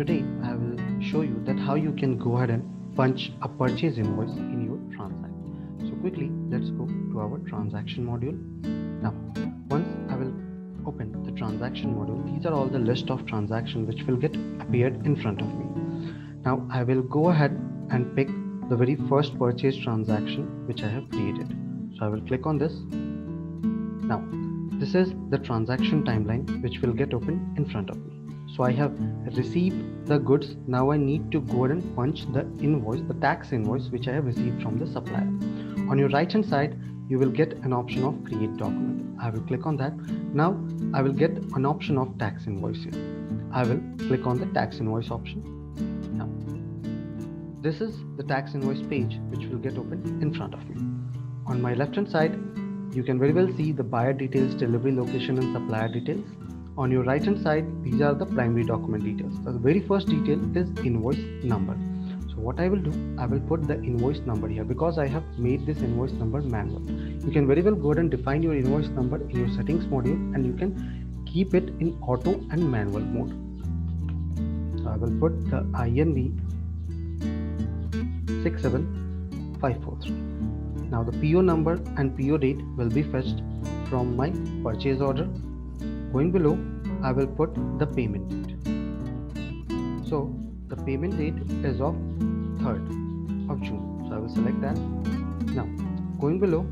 today I will show you that how you can go ahead and punch a purchase invoice in your TranZact. So quickly, let's go to our transaction module. Now, once I will open the transaction module, these are all the list of transactions which will get appeared in front of me. Now I will go ahead and pick the very first purchase transaction which I have created. So I will click on this. Now this is the transaction timeline which will get open in front of me. So I have received the goods. Now I need to go ahead and punch the invoice, the tax invoice which I have received from the supplier. On your right hand side, you will get an option of create document. I will click on that. Now I will get an option of tax invoice here. I will click on the tax invoice option. Now this is the tax invoice page which will get open in front of me. On my left hand side, you can very well see the buyer details, delivery location and supplier details. On your right hand side, these are the primary document details. The very first detail is invoice number. So what I will do, I will put the invoice number here because I have made this invoice number manual. You can very well go ahead and define your invoice number in your settings module, and you can keep it in auto and manual mode. So I will put the INV 67543. Now the PO number and PO date will be fetched from my purchase order. Going below, I will put the payment date. So the payment date is of 3rd of June. So I will select that. Now going below,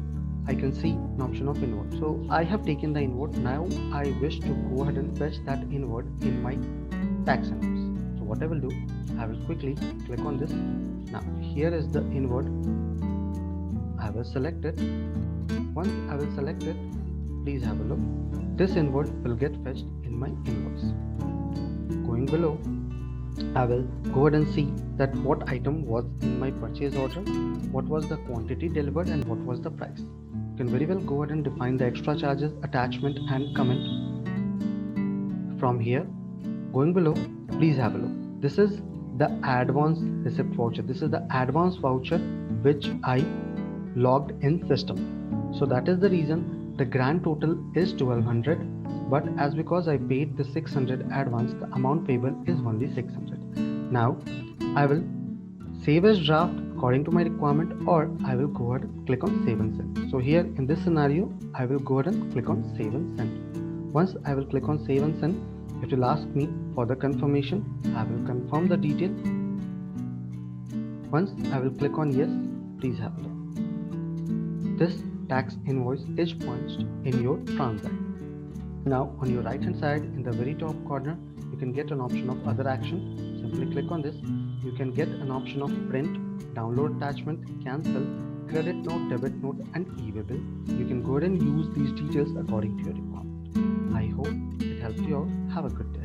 I can see an option of inward. So I have taken the inward. Now I wish to go ahead and fetch that inward in my tax invoice. So what I will do, I will quickly click on this. Now here is the inward. I will select it. Once I will select it, please have a look. This inward will get fetched in my invoice. Going below, I will go ahead and see that what item was in my purchase order, what was the quantity delivered and what was the price. You can very well go ahead and define the extra charges, attachment and comment from here. Going below, please have a look. This is the advance receipt voucher. This is the advance voucher which I logged in system. So that is the reason the grand total is 1200, but as because I paid the 600 advance, the amount payable is only 600. Now I will save as draft according to my requirement, or I will go ahead and click on save and send. So here in this scenario, I will go ahead and click on save and send. Once I will click on save and send, it will ask me for the confirmation. I will confirm the detail. Once I will click on yes, please have a look. This tax invoice is punched in your TranZact. Now on your right hand side in the very top corner, you can get an option of other action. Simply click on this. You can get an option of print, download attachment, cancel, credit note, debit note and e-way bill. You can go ahead and use these details according to your requirement. I hope it helped you out. Have a good day.